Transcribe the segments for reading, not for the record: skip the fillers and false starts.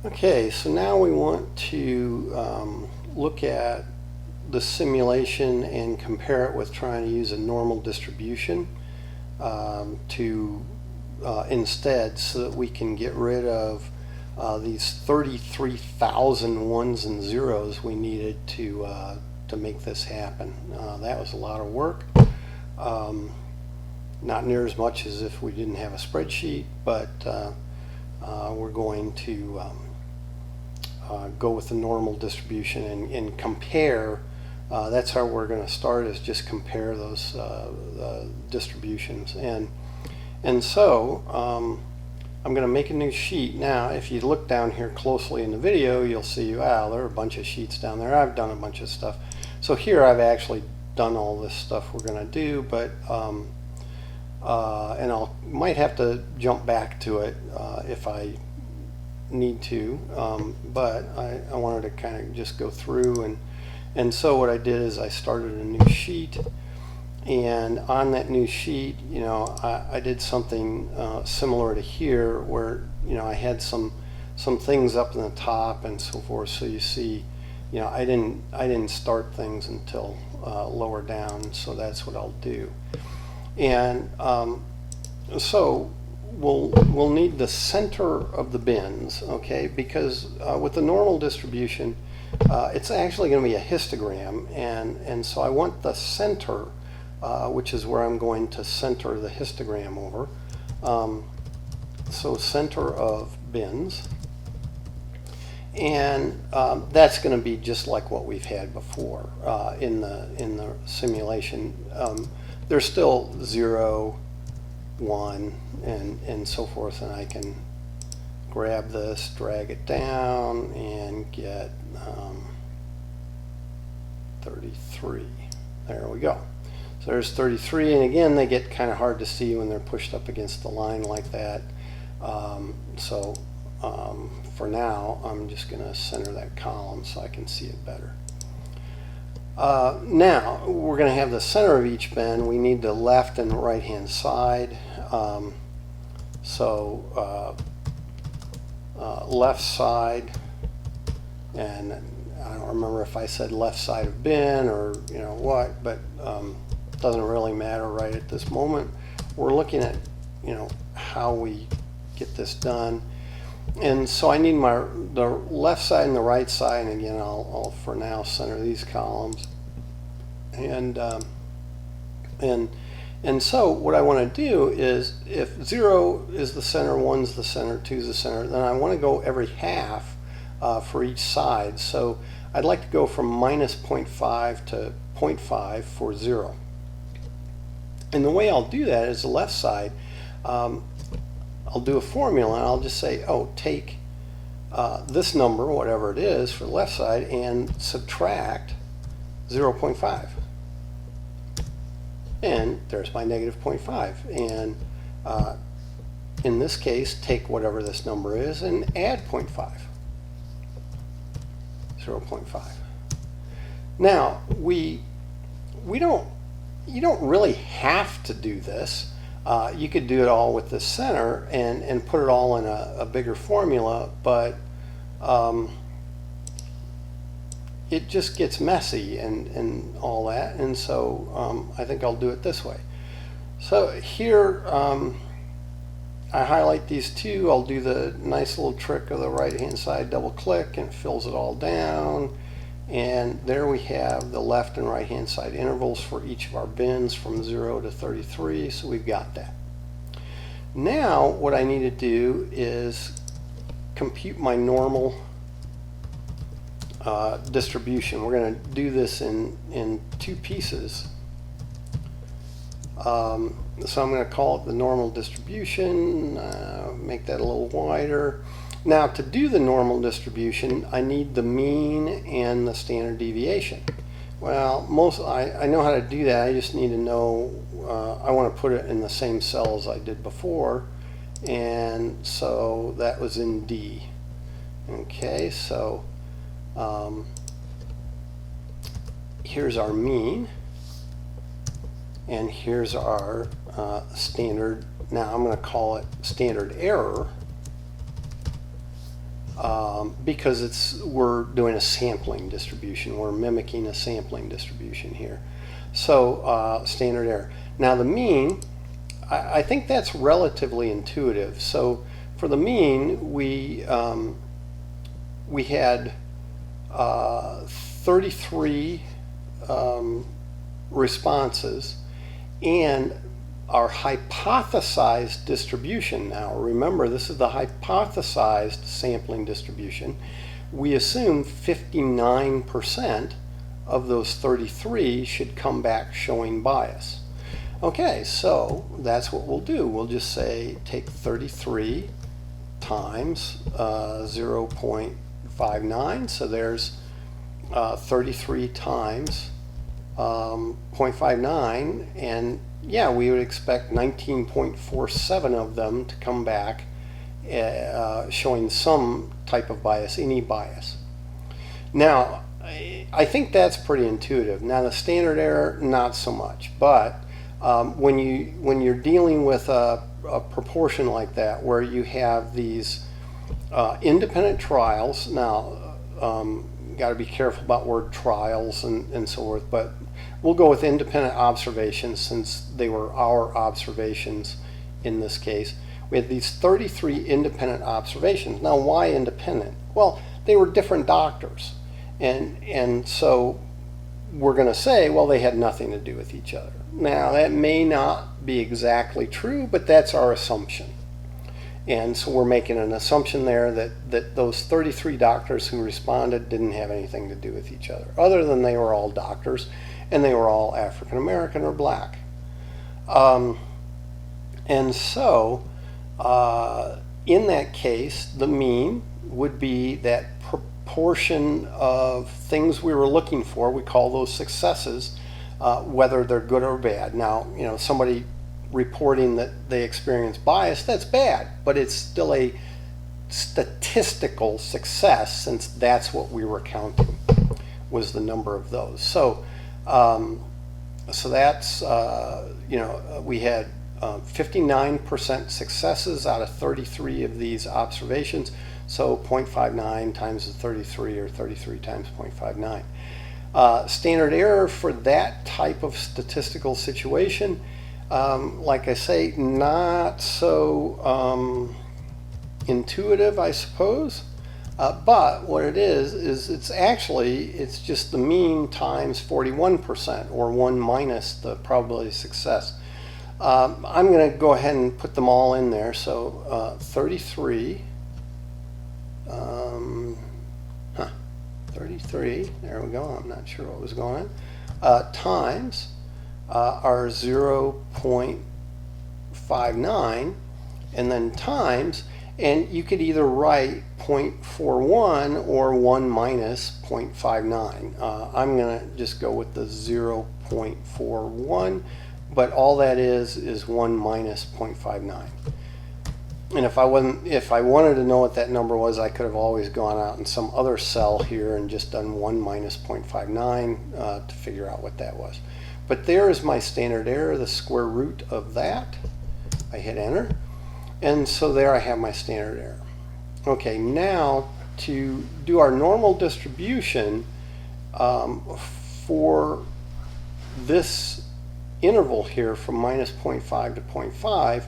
Okay, so now we want to look at the simulation and compare it with trying to use a normal distribution instead, so that we can get rid of these 33,000 ones and zeros we needed to make this happen. That was a lot of work. Not near as much as if we didn't have a spreadsheet, but we're going to go with the normal distribution and compare. That's how we're going to start, is just compare those distributions. And so I'm going to make a new sheet. Now, if you look down here closely in the video, you'll see, wow, there are a bunch of sheets down there. I've done a bunch of stuff. So here I've actually done all this stuff we're going to do, but and might have to jump back to it if I need to, but I wanted to kind of just go through, and so what I did is I started a new sheet, and on that new sheet, you know, I did something similar to here, where, you know, I had some things up in the top and so forth. So you see, you know, I didn't start things until lower down, so that's what I'll do. And so we'll need the center of the bins, okay, because with the normal distribution, it's actually going to be a histogram, and so I want the center, which is where I'm going to center the histogram over. So center of bins, and that's going to be just like what we've had before in the simulation. There's still 0, 1, and so forth, and I can grab this, drag it down, and get 33. There we go. So there's 33, and again, they get kind of hard to see when they're pushed up against the line like that. For now, I'm just going to center that column so I can see it better. Now, we're going to have the center of each bin. We need the left and right hand side. Left side, and I don't remember if I said left side of bin or, you know, what, but doesn't really matter right at this moment. We're looking at, you know, how we get this done. And so I need the left side and the right side, and again, I'll for now center these columns. And so what I want to do is, if 0 is the center, 1's the center, 2's the center, then I want to go every half for each side. So I'd like to go from minus 0.5 to 0.5 for 0. And the way I'll do that is the left side, I'll do a formula, and I'll just say, oh, take this number, whatever it is, for the left side, and subtract 0.5. And there's my negative 0.5. And in this case, take whatever this number is and add 0.5. 0.5. Now, you don't really have to do this. You could do it all with the center and put it all in a bigger formula, but it just gets messy and all that, and so I think I'll do it this way. So here I highlight these two. I'll do the nice little trick of the right hand side, double click, and it fills it all down, and there we have the left and right hand side intervals for each of our bins from 0 to 33. So we've got that. Now what I need to do is compute my normal distribution. We're going to do this in two pieces. So I'm going to call it the normal distribution, make that a little wider. Now, to do the normal distribution, I need the mean and the standard deviation. Well, I know how to do that. I just need to know, I want to put it in the same cell as I did before, and so that was in D. Okay, so here's our mean, and here's our standard. Now I'm going to call it standard error. because we're doing a sampling distribution. We're mimicking a sampling distribution here. So standard error. Now the mean, I think that's relatively intuitive. So for the mean, we had 33 responses, and our hypothesized distribution, now remember this is the hypothesized sampling distribution, we assume 59% of those 33 should come back showing bias. Okay, so that's what we'll do. We'll just say take 33 times 0.59, so there's 33 times 0.59, and yeah, we would expect 19.47 of them to come back showing some type of bias, any bias. Now, I think that's pretty intuitive. Now, the standard error, not so much. But when you're dealing with a proportion like that, where you have these independent trials, now got to be careful about word trials and so forth, but we'll go with independent observations since they were our observations in this case. We had these 33 independent observations. Now, why independent? Well, they were different doctors. And so we're going to say, well, they had nothing to do with each other. Now, that may not be exactly true, but that's our assumption. And so we're making an assumption there that those 33 doctors who responded didn't have anything to do with each other, other than they were all doctors and they were all African American or black. And so in that case, the mean would be that proportion of things we were looking for. We call those successes, whether they're good or bad. Now, you know, somebody reporting that they experience bias, that's bad, but it's still a statistical success since that's what we were counting, was the number of those. So so that's, you know, we had 59% successes out of 33 of these observations, so 0.59 times the 33, or 33 times 0.59. Standard error for that type of statistical situation, like I say, not so intuitive, I suppose. But what it is it's just the mean times 41%, or 1 minus the probability of success. I'm going to go ahead and put them all in there. So 33, 33, there we go, I'm not sure what was going on, times our 0.59, and then times, and you could either write 0.41 or 1 minus 0.59. I'm going to just go with the 0.41, but all that is 1 minus 0.59. And if I wanted to know what that number was, I could have always gone out in some other cell here and just done 1 minus 0.59 to figure out what that was. But there is my standard error, the square root of that. I hit enter, and so there I have my standard error. Okay, now to do our normal distribution for this interval here from minus 0.5 to 0.5,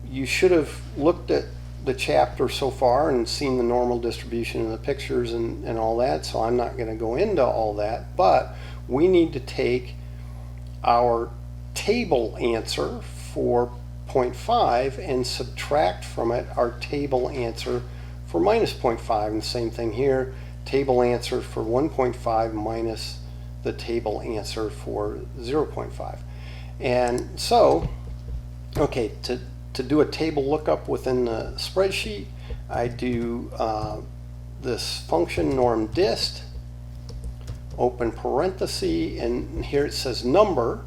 you should have looked at the chapter so far and seen the normal distribution in the pictures and all that, so I'm not going to go into all that, but we need to take our table answer for 0.5 and subtract from it our table answer for minus 0.5, and the same thing here, table answer for 1.5 minus the table answer for 0.5. And so, okay, to do a table lookup within the spreadsheet, I do this function normDist, open parenthesis, and here it says number.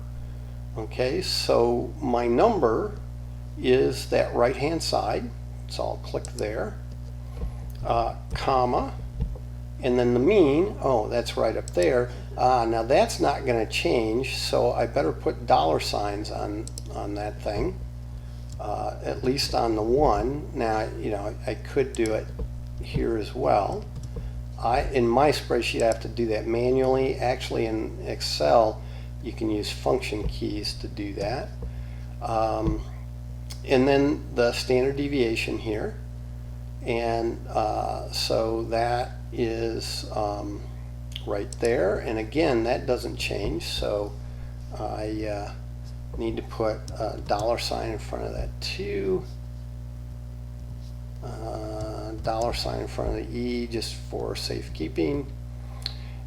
Okay, so my number is that right hand side, so I'll click there, comma, and then the mean, oh, that's right up there. Now that's not going to change, so I better put dollar signs on that thing. at least on the one. Now, you know, I could do it here as well. In my spreadsheet, I have to do that manually. Actually, in Excel, you can use function keys to do that. And then the standard deviation here. And so that is right there. And again, that doesn't change. So I need to put a $ in front of that too. $ in front of the E just for safekeeping.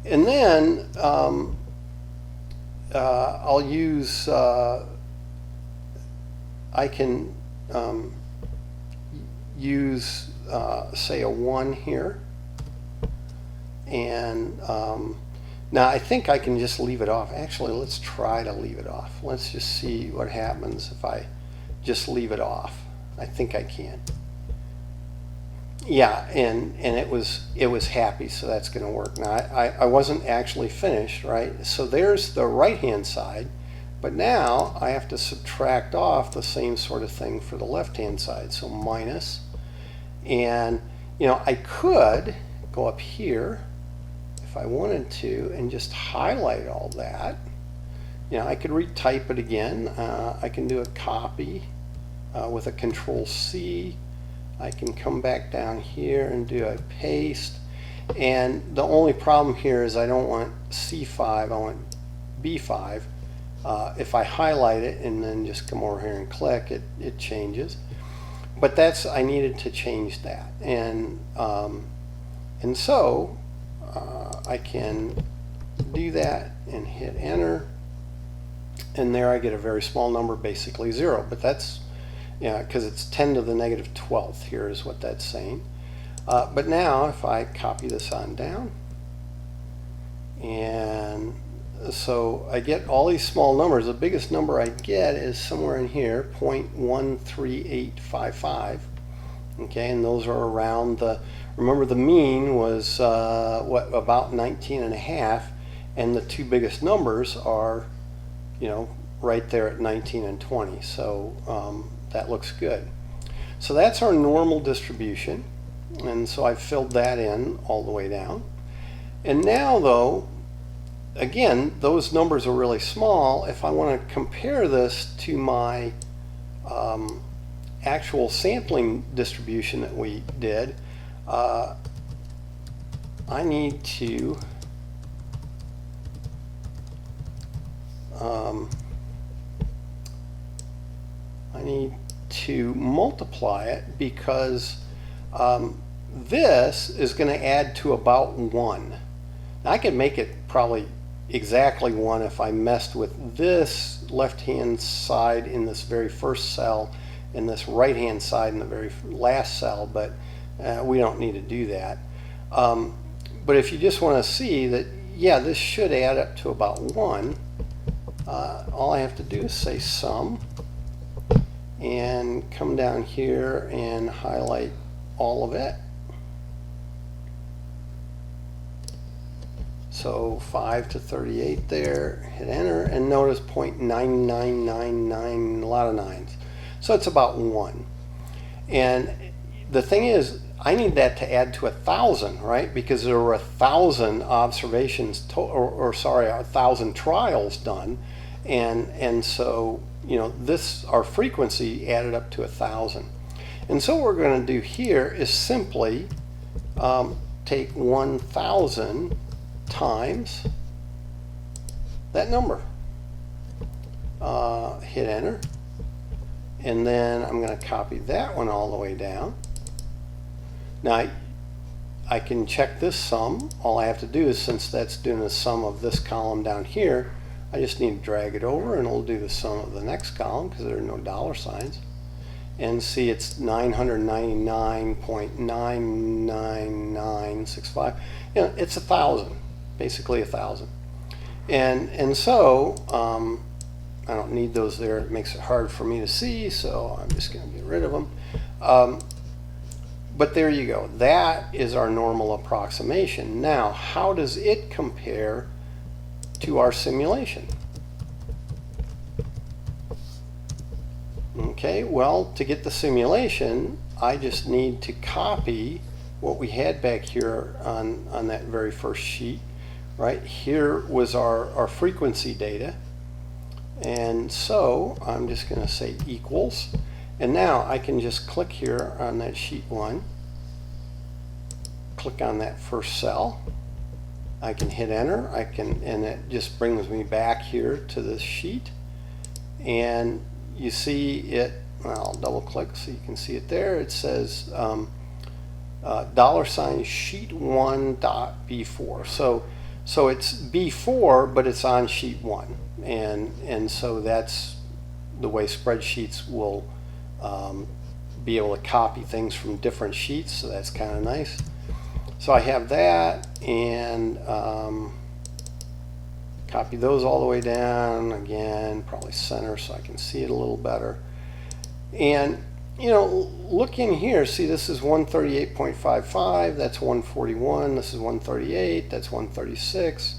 And then I'll use, I can use, say, a 1 here. And now I think I can just leave it off. Actually, let's try to leave it off. Let's just see what happens if I just leave it off. I think I can. Yeah, and it was happy, so that's going to work. Now I wasn't actually finished, right? So there's the right hand side, but now I have to subtract off the same sort of thing for the left hand side. So minus, and you know, I could go up here if I wanted to and just highlight all that. You know, I could retype it again. I can do a copy with a Control C. I can come back down here and do a paste. And the only problem here is I don't want C5, I want B5. If I highlight it and then just come over here and click, it changes. But that's, I needed to change that. And so I can do that and hit enter. And there I get a very small number, basically 0. But that's, yeah, because it's 10 to the negative 12th here is what that's saying. But now if I copy this on down, and so I get all these small numbers. The biggest number I get is somewhere in here, 0.13855. Okay, and those are around the, remember the mean was what, about 19.5, and the two biggest numbers are, you know, right there at 19 and 20. So that looks good. So that's our normal distribution, and so I've filled that in all the way down. And now though, again, those numbers are really small. If I want to compare this to my actual sampling distribution that we did, I need to multiply it, because this is going to add to about 1. Now I could make it probably exactly 1 if I messed with this left hand side in this very first cell and this right hand side in the very last cell, but we don't need to do that. But if you just want to see that, yeah, this should add up to about 1, all I have to do is say sum and come down here and highlight all of it. So 5 to 38 there, hit enter, and notice 0.9999, a lot of 9s. So it's about 1. And the thing is, I need that to add to 1,000, right? Because there were 1,000 observations, or sorry, 1,000 trials done. And so, you know, this, our frequency added up to 1,000. And so what we're going to do here is simply take 1,000 times that number. Hit enter. And then I'm going to copy that one all the way down. Now I can check this sum. All I have to do is, since that's doing the sum of this column down here, I just need to drag it over and it'll do the sum of the next column because there are no $signs. And see, it's 999.99965. You know, it's 1,000, basically 1,000. And so I don't need those there. It makes it hard for me to see, so I'm just going to get rid of them. But there you go. That is our normal approximation. Now, how does it compare to our simulation? Okay, well, to get the simulation, I just need to copy what we had back here on that very first sheet. Right here was our frequency data, and so I'm just going to say equals, and now I can just click here on that sheet 1, click on that first cell, I can hit enter, and it just brings me back here to this sheet, and you see it. Well, I'll double click so you can see it there. It says $sheet1.b4. So it's B4, but it's on sheet 1, and so that's the way spreadsheets will be able to copy things from different sheets. So that's kind of nice. So I have that, and copy those all the way down. Again, probably center so I can see it a little better. And look in here, see this is 138.55, that's 141, this is 138, that's 136,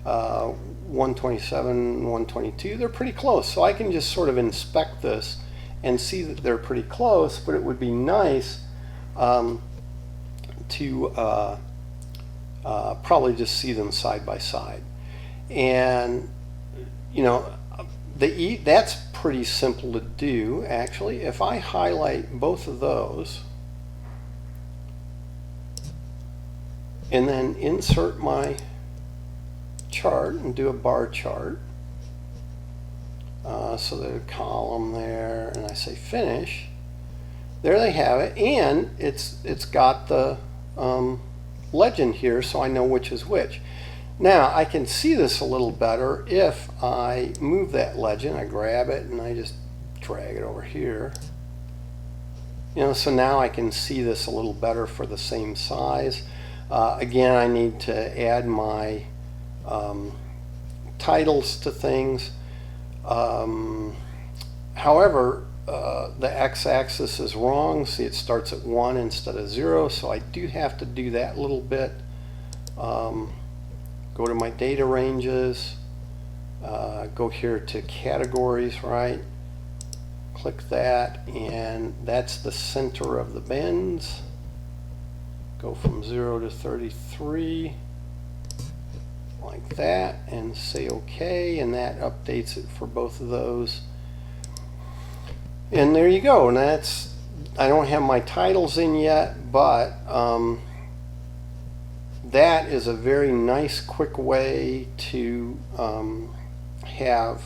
127, 122, they're pretty close. So I can just sort of inspect this and see that they're pretty close, but it would be nice to probably just see them side by side. And that's pretty simple to do, actually. If I highlight both of those and then insert my chart and do a bar chart, so there's a column there, and I say finish, there they have it, and it's got the legend here, so I know which is which. Now I can see this a little better if I move that legend. I grab it and I just drag it over here. So now I can see this a little better for the same size. Again, I need to add my titles to things. However, the x-axis is wrong. See, it starts at 1 instead of 0, so I do have to do that a little bit. Go to my data ranges, go here to categories, right? Click that, and that's the center of the bins. Go from 0 to 33, like that, and say OK, and that updates it for both of those. And there you go. And that's, I don't have my titles in yet, but that is a very nice, quick way to have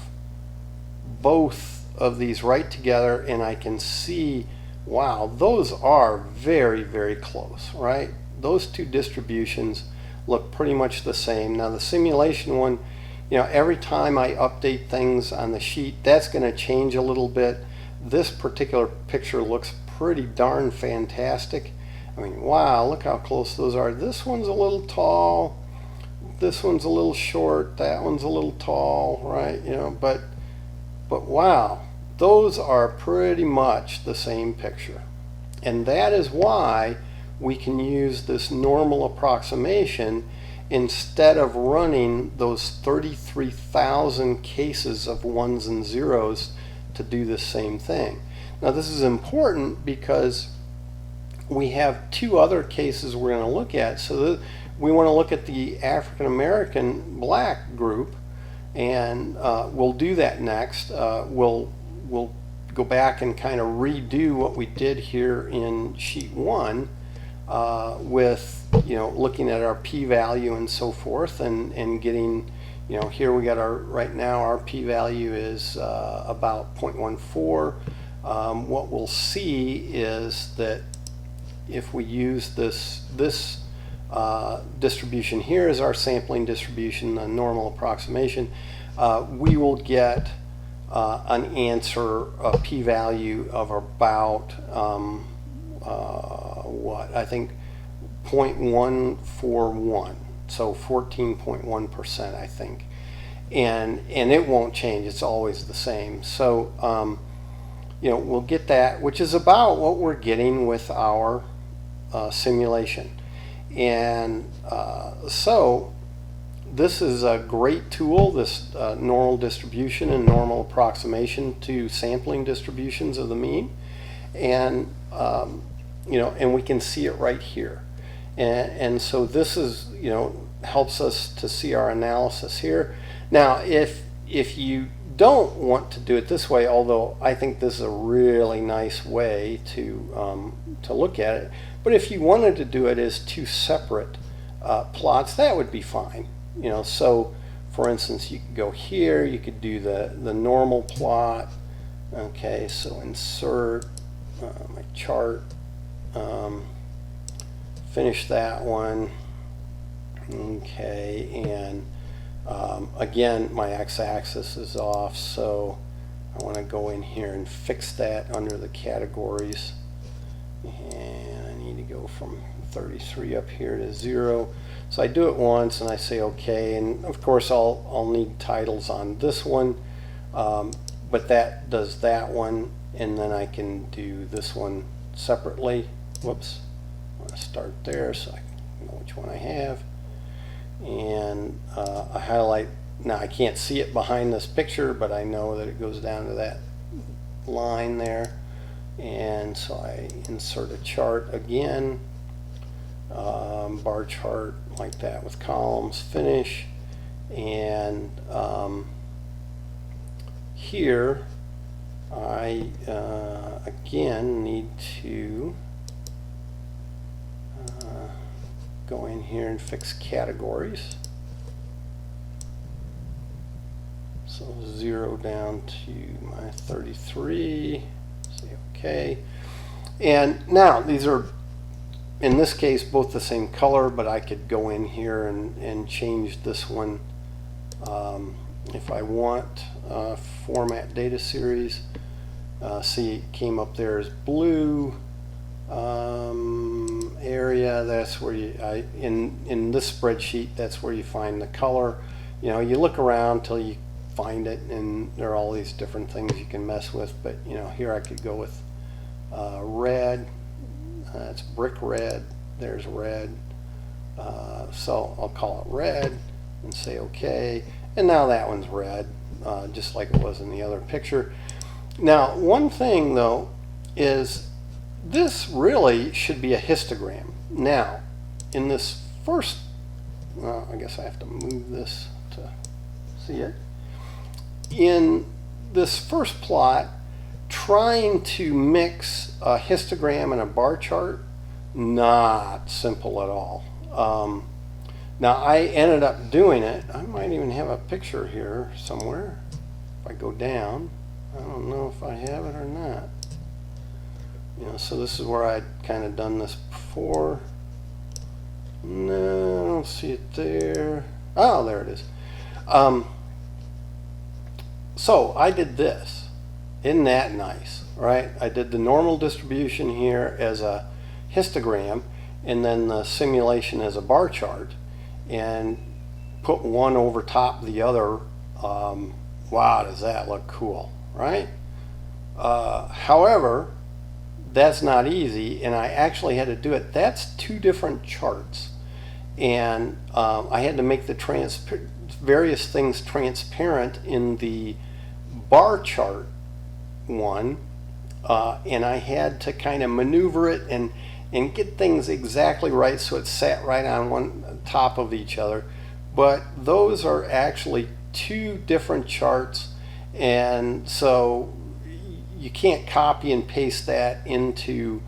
both of these right together, and I can see, wow, those are very, very close, right? Those two distributions look pretty much the same. Now the simulation one, every time I update things on the sheet, that's going to change a little bit. This particular picture looks pretty darn fantastic. I mean, wow, look how close those are. This one's a little tall, this one's a little short, that one's a little tall, right? But wow, those are pretty much the same picture. And that is why we can use this normal approximation instead of running those 33,000 cases of ones and zeros to do the same thing. Now this is important because we have two other cases we're going to look at. So we want to look at the African American black group, and we'll do that next. We'll go back and kind of redo what we did here in sheet 1 with looking at our p-value and so forth, and getting, here we got right now our p-value is about 0.14. What we'll see is that if we use this distribution here as our sampling distribution, the normal approximation, we will get an answer, a p-value of about what I think 0.141, so 14.1%, I think, and it won't change. It's always the same. So we'll get that, which is about what we're getting with our simulation. And so this is a great tool, this normal distribution and normal approximation to sampling distributions of the mean. And, and we can see it right here. And so this is, helps us to see our analysis here. Now, if you don't want to do it this way, although I think this is a really nice way to look at it, but if you wanted to do it as two separate plots, that would be fine. So for instance, you could go here, you could do the normal plot. Okay, so insert my chart, finish that one. Okay, and again, my x-axis is off, so I want to go in here and fix that under the categories. And I need to go from 33 up here to 0. So I do it once and I say OK, and of course I'll need titles on this one, but that does that one, and then I can do this one separately. Whoops, I want to start there so I can know which one I have. And I highlight. Now I can't see it behind this picture, but I know that it goes down to that line there. And so I insert a chart again, bar chart like that with columns, finish. And here I again need to go in here and fix categories. So 0 down to my 33, say OK. And now these are, in this case, both the same color, but I could go in here and change this one if I want. Format data series. See, it came up there as blue. Area, that's where you, in this spreadsheet, that's where you find the color. You look around till you find it, and there are all these different things you can mess with, but here I could go with red. That's brick red. There's red. So I'll call it red and say OK, and now that one's red, just like it was in the other picture. Now, one thing though is this really should be a histogram. Now, in this first, I guess I have to move this to see it. In this first plot, trying to mix a histogram and a bar chart, not simple at all. Now, I ended up doing it. I might even have a picture here somewhere. If I go down, I don't know if I have it or not. So this is where I'd kind of done this before. No, I don't see it there. Oh, there it is. So I did this. Isn't that nice, right? I did the normal distribution here as a histogram, and then the simulation as a bar chart, and put one over top the other. Wow, does that look cool, right? However, that's not easy, and I actually had to do it. That's two different charts, and I had to make the various things transparent in the bar chart one, and I had to kind of maneuver it and get things exactly right so it sat right on one top of each other. But those are actually two different charts, and so you can't copy and paste that into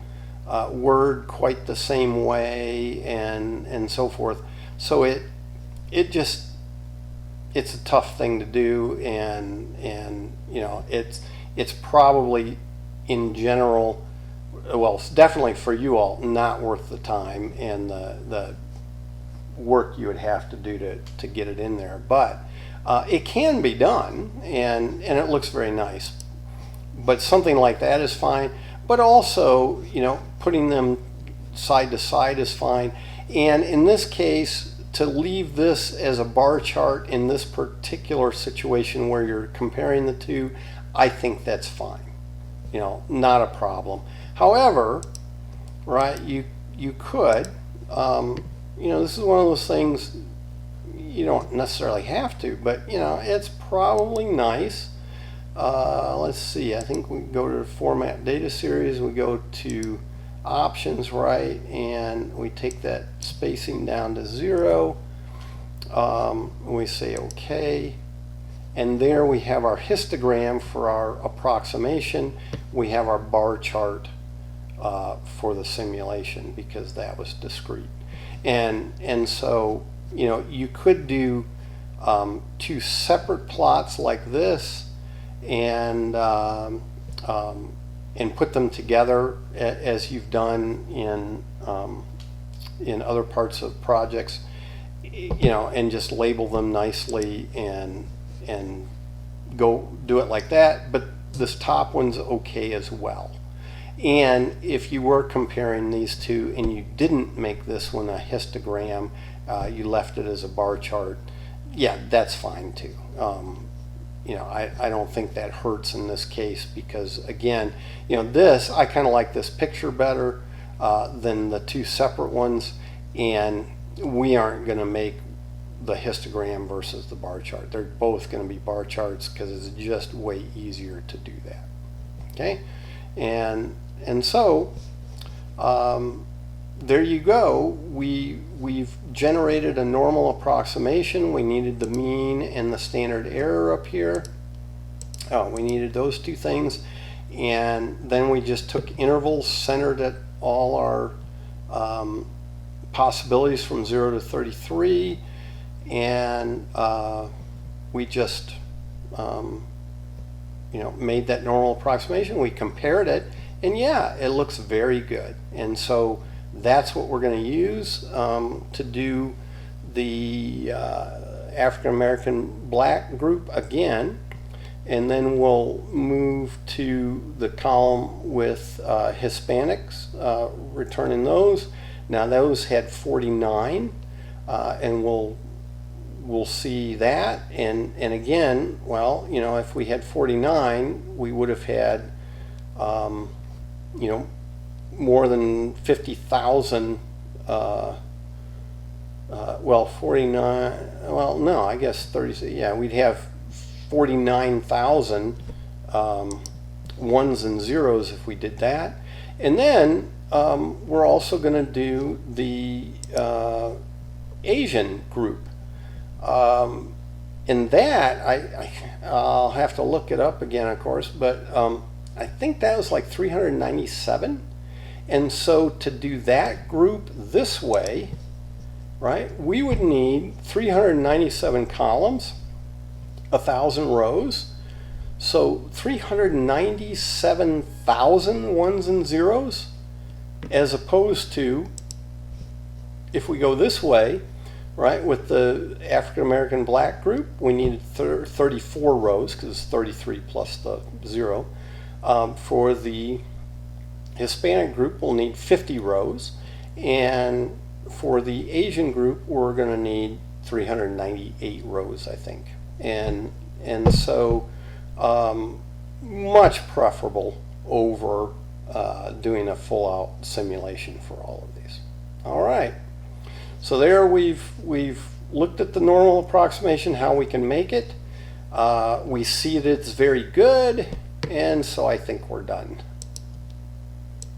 Word quite the same way, and so forth. So it's a tough thing to do, and it's probably in general, well, it's definitely for you all not worth the time and the work you would have to do to get it in there. But it can be done, and it looks very nice. But something like that is fine. But also, putting them side to side is fine. And in this case, to leave this as a bar chart in this particular situation where you're comparing the two, I think that's fine. Not a problem. However, right, you could, this is one of those things, you don't necessarily have to, but you know, it's probably nice. Let's see, I think we go to format data series, we go to options, right, and we take that spacing down to 0. We say OK, and there we have our histogram for our approximation. We have our bar chart for the simulation because that was discrete. And so, you know, you could do 2 separate plots like this and put them together as you've done in other parts of projects, you know, and just label them nicely and go do it like that. But this top one's okay as well. And if you were comparing these two and you didn't make this one a histogram, you left it as a bar chart, yeah, that's fine too. You know, I don't think that hurts in this case because, again, you know, this, I kind of like this picture better than the 2 separate ones, and we aren't going to make the histogram versus the bar chart. They're both going to be bar charts because it's just way easier to do that. Okay, and so there you go. We've generated a normal approximation. We needed the mean and the standard error up here. We needed those 2 things, and then we just took intervals centered at all our possibilities from 0 to 33, and we just you know, made that normal approximation. We compared it, and yeah, it looks very good. And so that's what we're going to use to do the African American black group again, and then we'll move to the column with Hispanics, returning those. Now those had 49, and we'll see that, and again, well, you know, if we had 49, we would have had you know, more than 50,000, well, 49, well, no, I guess 30, yeah, we'd have 49,000 ones and zeros if we did that. And then we're also going to do the Asian group. And that, I'll have to look it up again, of course, but I think that was like 397. And so to do that group this way, right, we would need 397 columns, 1,000 rows. So 397,000 ones and zeros, as opposed to if we go this way, right, with the African American black group, we needed 34 rows because it's 33 plus the 0. For the Hispanic group, we'll need 50 rows, and for the Asian group, we're going to need 398 rows, I think. And so much preferable over doing a full-out simulation for all of these. All right. So there we've looked at the normal approximation, how we can make it. We see that it's very good, and so I think we're done.